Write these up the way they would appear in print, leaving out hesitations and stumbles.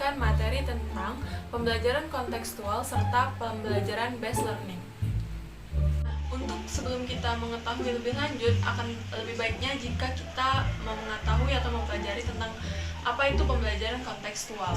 menjelaskan materi tentang pembelajaran kontekstual serta pembelajaran based learning. Untuk sebelum kita mengetahui lebih lanjut, akan lebih baiknya jika kita mengetahui atau mempelajari tentang apa itu pembelajaran kontekstual.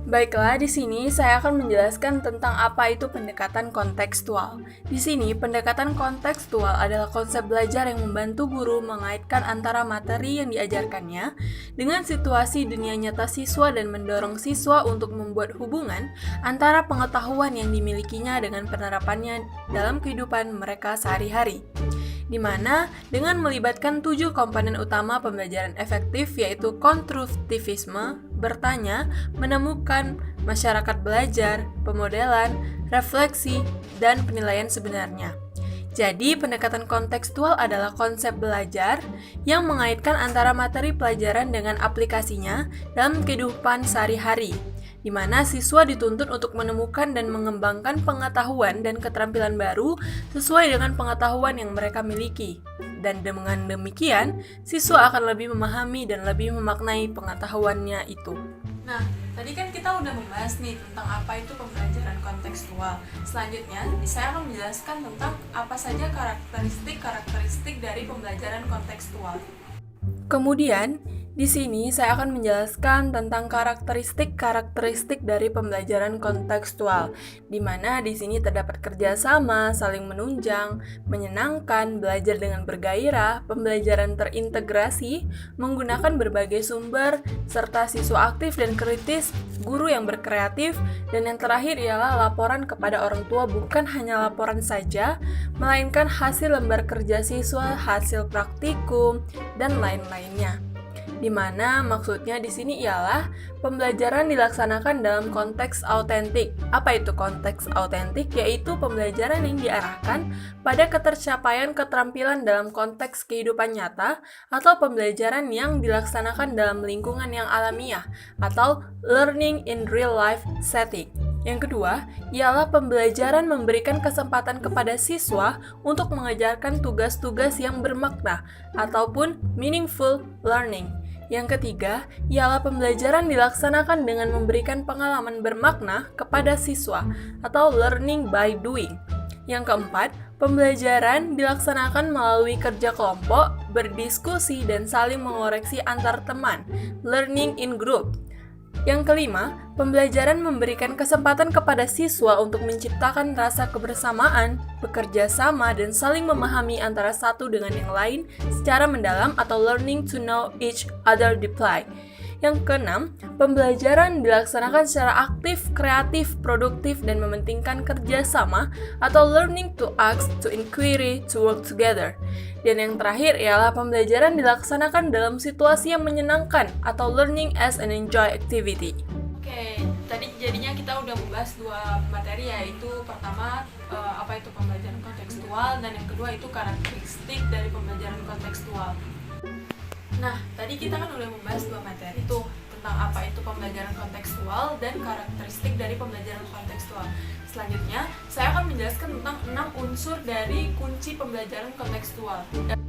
Baiklah, di sini saya akan menjelaskan tentang apa itu pendekatan kontekstual. Di sini, pendekatan kontekstual adalah konsep belajar yang membantu guru mengaitkan antara materi yang diajarkannya dengan situasi dunia nyata siswa dan mendorong siswa untuk membuat hubungan antara pengetahuan yang dimilikinya dengan penerapannya dalam kehidupan mereka sehari-hari. Di mana dengan melibatkan 7 komponen utama pembelajaran efektif yaitu konstruktivisme, bertanya, menemukan, masyarakat belajar, pemodelan, refleksi, dan penilaian sebenarnya. Jadi, pendekatan kontekstual adalah konsep belajar yang mengaitkan antara materi pelajaran dengan aplikasinya dalam kehidupan sehari-hari, di mana siswa dituntut untuk menemukan dan mengembangkan pengetahuan dan keterampilan baru sesuai dengan pengetahuan yang mereka miliki. Dan dengan demikian, siswa akan lebih memahami dan lebih memaknai pengetahuannya itu. Nah, tadi kan kita udah membahas nih tentang apa itu pembelajaran kontekstual. Selanjutnya, saya akan menjelaskan tentang apa saja karakteristik dari pembelajaran kontekstual. Kemudian, di sini saya akan menjelaskan tentang karakteristik dari pembelajaran kontekstual, di mana di sini terdapat kerjasama, saling menunjang, menyenangkan, belajar dengan bergairah, pembelajaran terintegrasi, menggunakan berbagai sumber, serta siswa aktif dan kritis, guru yang berkreatif, dan yang terakhir ialah laporan kepada orang tua bukan hanya laporan saja, melainkan hasil lembar kerja siswa, hasil praktikum, dan lain-lainnya. Di mana maksudnya di sini ialah pembelajaran dilaksanakan dalam konteks autentik. Apa itu konteks autentik? Yaitu pembelajaran yang diarahkan pada ketercapaian keterampilan dalam konteks kehidupan nyata atau pembelajaran yang dilaksanakan dalam lingkungan yang alamiah atau learning in real life setting. Yang kedua, ialah pembelajaran memberikan kesempatan kepada siswa untuk mengajarkan tugas-tugas yang bermakna ataupun meaningful learning. Yang ketiga, ialah pembelajaran dilaksanakan dengan memberikan pengalaman bermakna kepada siswa atau learning by doing. Yang keempat, pembelajaran dilaksanakan melalui kerja kelompok, berdiskusi, dan saling mengoreksi antar teman, learning in group. Yang kelima, pembelajaran memberikan kesempatan kepada siswa untuk menciptakan rasa kebersamaan, bekerja sama, dan saling memahami antara satu dengan yang lain secara mendalam atau learning to know each other deeply. Yang keenam, pembelajaran dilaksanakan secara aktif, kreatif, produktif, dan mementingkan kerja sama atau learning to ask, to inquiry, to work together. Dan yang terakhir ialah pembelajaran dilaksanakan dalam situasi yang menyenangkan atau learning as an enjoy activity. Oke, tadi jadinya kita udah membahas 2 materi, yaitu pertama apa itu pembelajaran kontekstual, dan yang kedua itu karakteristik dari pembelajaran kontekstual. Nah, tadi kita kan udah membahas 2 materi tuh tentang apa itu pembelajaran kontekstual dan karakteristik dari pembelajaran kontekstual. Selanjutnya, saya akan menjelaskan tentang 6 unsur dari kunci pembelajaran kontekstual.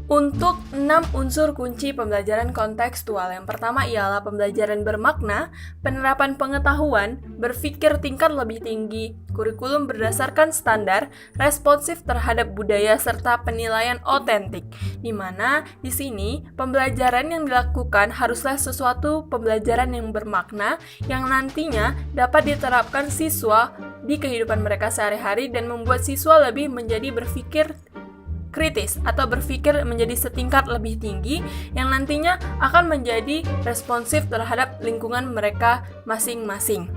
Untuk 6 unsur kunci pembelajaran kontekstual, yang pertama ialah pembelajaran bermakna, penerapan pengetahuan, berpikir tingkat lebih tinggi, kurikulum berdasarkan standar, responsif terhadap budaya, serta penilaian otentik. Di mana di sini pembelajaran yang dilakukan haruslah sesuatu pembelajaran yang bermakna yang nantinya dapat diterapkan siswa di kehidupan mereka sehari-hari dan membuat siswa lebih menjadi berpikir kritis atau berpikir menjadi setingkat lebih tinggi yang nantinya akan menjadi responsif terhadap lingkungan mereka masing-masing.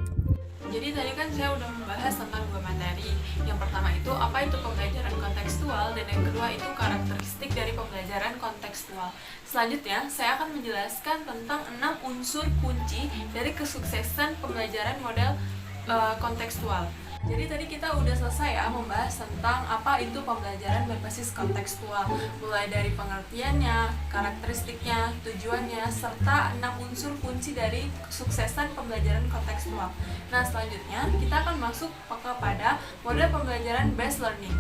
Jadi tadi kan saya udah membahas tentang 2 materi. Yang pertama itu apa itu pembelajaran kontekstual, dan yang kedua itu karakteristik dari pembelajaran kontekstual. Selanjutnya, saya akan menjelaskan tentang 6 unsur kunci dari kesuksesan pembelajaran model kontekstual. Jadi tadi kita udah selesai ya membahas tentang apa itu pembelajaran berbasis kontekstual, mulai dari pengertiannya, karakteristiknya, tujuannya, serta 6 unsur kunci dari kesuksesan pembelajaran kontekstual. Nah, selanjutnya kita akan masuk kepada model pembelajaran based learning.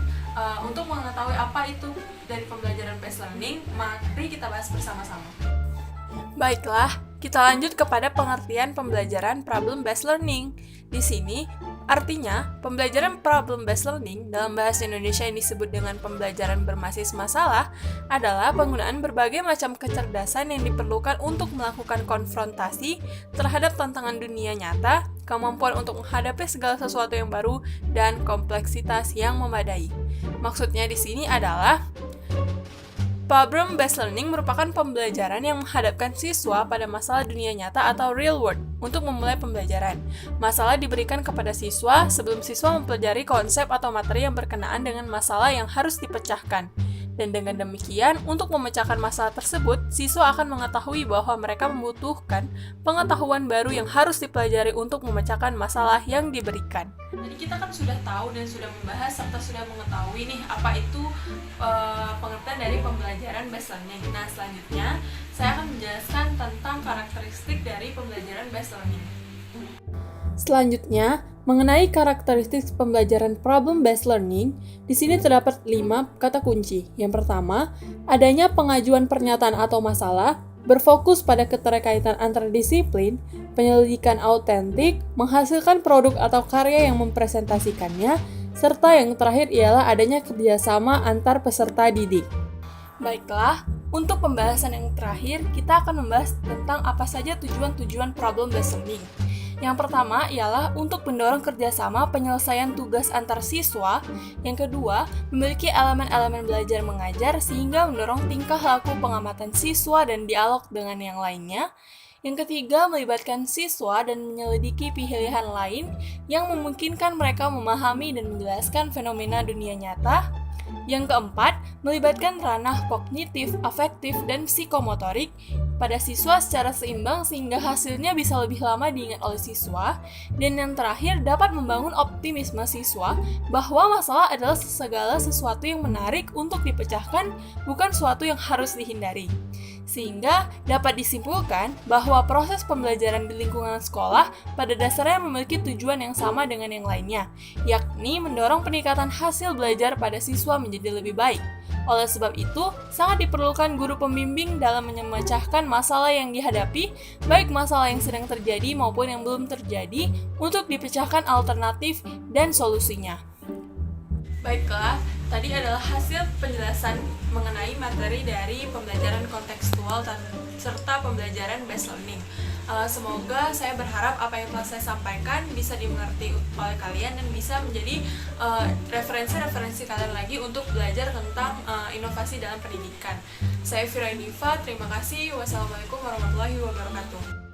Untuk mengetahui apa itu dari pembelajaran based learning, mari kita bahas bersama-sama. Baiklah, Kita lanjut kepada pengertian pembelajaran problem-based learning. Di sini, artinya pembelajaran problem-based learning dalam bahasa Indonesia yang disebut dengan pembelajaran berbasis masalah adalah penggunaan berbagai macam kecerdasan yang diperlukan untuk melakukan konfrontasi terhadap tantangan dunia nyata, kemampuan untuk menghadapi segala sesuatu yang baru, dan kompleksitas yang memadai. Maksudnya di sini adalah problem-based learning merupakan pembelajaran yang menghadapkan siswa pada masalah dunia nyata atau real world untuk memulai pembelajaran. Masalah diberikan kepada siswa sebelum siswa mempelajari konsep atau materi yang berkenaan dengan masalah yang harus dipecahkan. Dan dengan demikian, untuk memecahkan masalah tersebut, siswa akan mengetahui bahwa mereka membutuhkan pengetahuan baru yang harus dipelajari untuk memecahkan masalah yang diberikan. Jadi kita kan sudah tahu dan sudah membahas serta sudah mengetahui nih apa itu pengertian dari pembelajaran based learning. Nah, selanjutnya saya akan menjelaskan tentang karakteristik dari pembelajaran based learning. Selanjutnya, mengenai karakteristik pembelajaran problem-based learning, di sini terdapat 5 kata kunci. Yang pertama, adanya pengajuan pernyataan atau masalah, berfokus pada keterkaitan antar disiplin, penyelidikan autentik, menghasilkan produk atau karya yang mempresentasikannya, serta yang terakhir ialah adanya kerjasama antar peserta didik. Baiklah, untuk pembahasan yang terakhir, kita akan membahas tentang apa saja tujuan-tujuan problem-based learning. Yang pertama ialah untuk mendorong kerjasama penyelesaian tugas antar siswa. Yang kedua, memiliki elemen-elemen belajar mengajar sehingga mendorong tingkah laku pengamatan siswa dan dialog dengan yang lainnya. Yang ketiga, melibatkan siswa dan menyelidiki pilihan lain yang memungkinkan mereka memahami dan menjelaskan fenomena dunia nyata. Yang keempat, melibatkan ranah kognitif, afektif, dan psikomotorik pada siswa secara seimbang sehingga hasilnya bisa lebih lama diingat oleh siswa. Dan yang terakhir, dapat membangun optimisme siswa bahwa masalah adalah segala sesuatu yang menarik untuk dipecahkan, bukan sesuatu yang harus dihindari. Sehingga dapat disimpulkan bahwa proses pembelajaran di lingkungan sekolah pada dasarnya memiliki tujuan yang sama dengan yang lainnya, yakni mendorong peningkatan hasil belajar pada siswa menjadi lebih baik. Oleh sebab itu, sangat diperlukan guru pembimbing dalam memecahkan masalah yang dihadapi, baik masalah yang sedang terjadi maupun yang belum terjadi, untuk dipecahkan alternatif dan solusinya. Baiklah, tadi adalah hasil penjelasan mengenai materi dari pembelajaran kontekstual serta pembelajaran based learning. Semoga saya berharap apa yang telah saya sampaikan bisa dimengerti oleh kalian dan bisa menjadi referensi-referensi kalian lagi untuk belajar tentang inovasi dalam pendidikan. Saya Fira Diva, terima kasih. Wassalamualaikum warahmatullahi wabarakatuh.